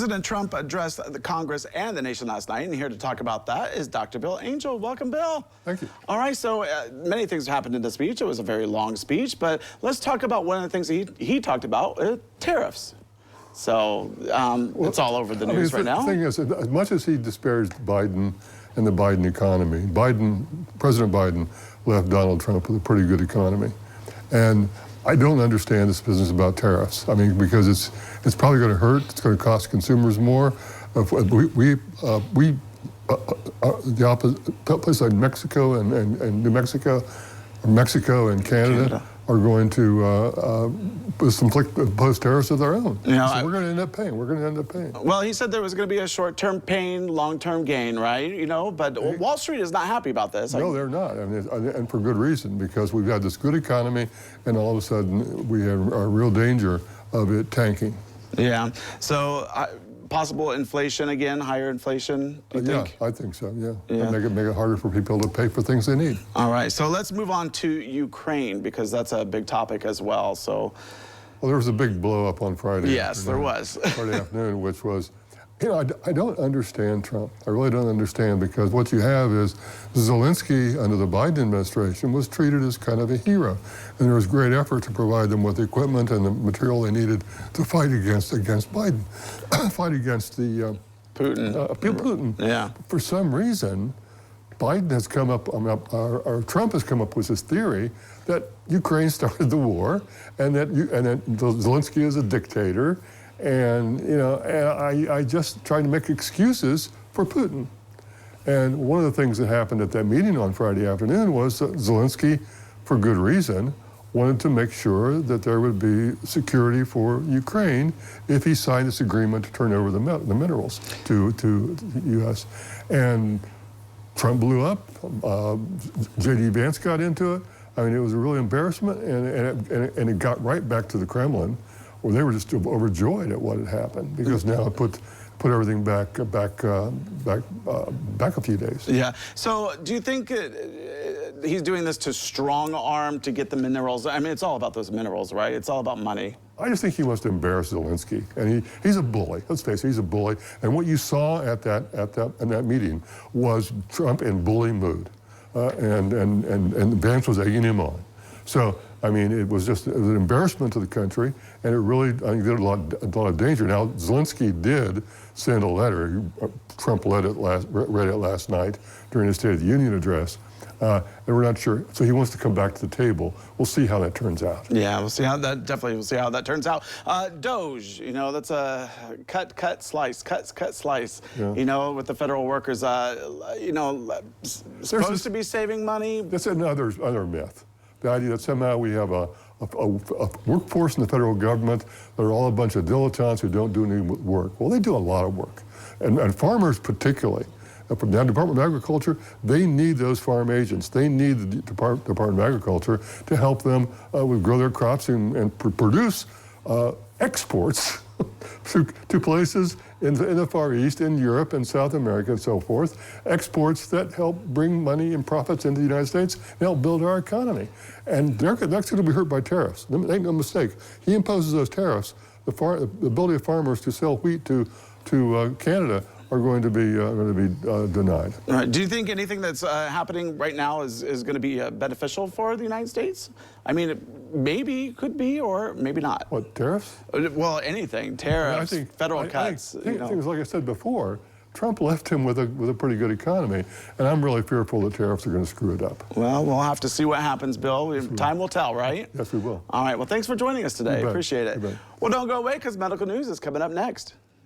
President Trump addressed the Congress and the nation last night, and here to talk about that is Dr. Bill Angel. Welcome, Bill. Thank you. All right, so many things happened in the speech. It was a very long speech, but let's talk about one of the things he talked about, tariffs. So it's all over the news right now. The thing is, as much as he disparaged Biden and the Biden economy, President Biden left Donald Trump with a pretty good economy. And I don't understand this business about tariffs. I mean, because it's probably going to hurt. It's going to cost consumers more. The opposite places like Mexico and New Mexico, or Mexico and Canada are going to impose tariffs of their own. You know, so we're going to end up paying. We're going to end up paying. Well, he said there was going to be a short-term pain, long-term gain, right? You know, but Wall Street is not happy about this. No, they're not, I mean, and for good reason, because we've had this good economy, and all of a sudden we have a real danger of it tanking. Yeah. So. Possible inflation again, higher inflation, do you think? Yeah, I think so, yeah. And make it harder for people to pay for things they need. All right, so let's move on to Ukraine, because that's a big topic as well. So, well, there was a big blow up on Friday. Yes, there was. Friday afternoon, which was, you know, I don't understand Trump. I really don't understand, because what you have is Zelensky under the Biden administration was treated as kind of a hero. And there was great effort to provide them with the equipment and the material they needed to fight against Biden, fight against the Putin. Putin. Yeah. For some reason, Biden has come up, or Trump has come up with this theory that Ukraine started the war, and that Zelensky is a dictator. And, you know, I just trying to make excuses for Putin. And one of the things that happened at that meeting on Friday afternoon was that Zelensky, for good reason, wanted to make sure that there would be security for Ukraine if he signed this agreement to turn over the minerals to the U.S. And Trump blew up. J.D. Vance got into it. I mean, it was a real embarrassment, and it got right back to the Kremlin, where they were just overjoyed at what had happened, because now it put everything back a few days. Yeah. So do you think he's doing this to strong arm to get the minerals? I mean, it's all about those minerals, right? It's all about money. I just think he wants to embarrass Zelensky, and he's a bully. Let's face it, he's a bully. And what you saw in that meeting was Trump in bully mood, and Vance was egging him on. So, I mean, it was an embarrassment to the country, and it really, I think, did a lot of danger. Now, Zelensky did send a letter. Trump read it last night during his State of the Union address, and we're not sure. So he wants to come back to the table. We'll see how that turns out. Yeah, we'll see how that turns out. Doge, you know, that's a cut, slice. Yeah. You know, with the federal workers, you know, supposed to be saving money. That's another myth. The idea that somehow we have a workforce in the federal government that are all a bunch of dilettantes who don't do any work. Well, they do a lot of work. And farmers particularly. From the Department of Agriculture, they need those farm agents. They need the Department of Agriculture to help them grow their crops and produce exports to places in the Far East, in Europe and South America and so forth, exports that help bring money and profits into the United States and help build our economy. And that's going to be hurt by tariffs. Make no mistake. He imposes those tariffs. The ability of farmers to sell wheat to Canada are going to be denied. All right. Do you think anything that's happening right now is going to be beneficial for the United States? I mean, maybe could be, or maybe not. What, tariffs? Well, anything. Tariffs, federal cuts. I think things like I said before, Trump left him with a pretty good economy, and I'm really fearful that tariffs are going to screw it up. Well, we'll have to see what happens, Bill. Yes, Time will tell, right? Yes, we will. All right. Well, thanks for joining us today. Appreciate it. Well, don't go away, because medical news is coming up next.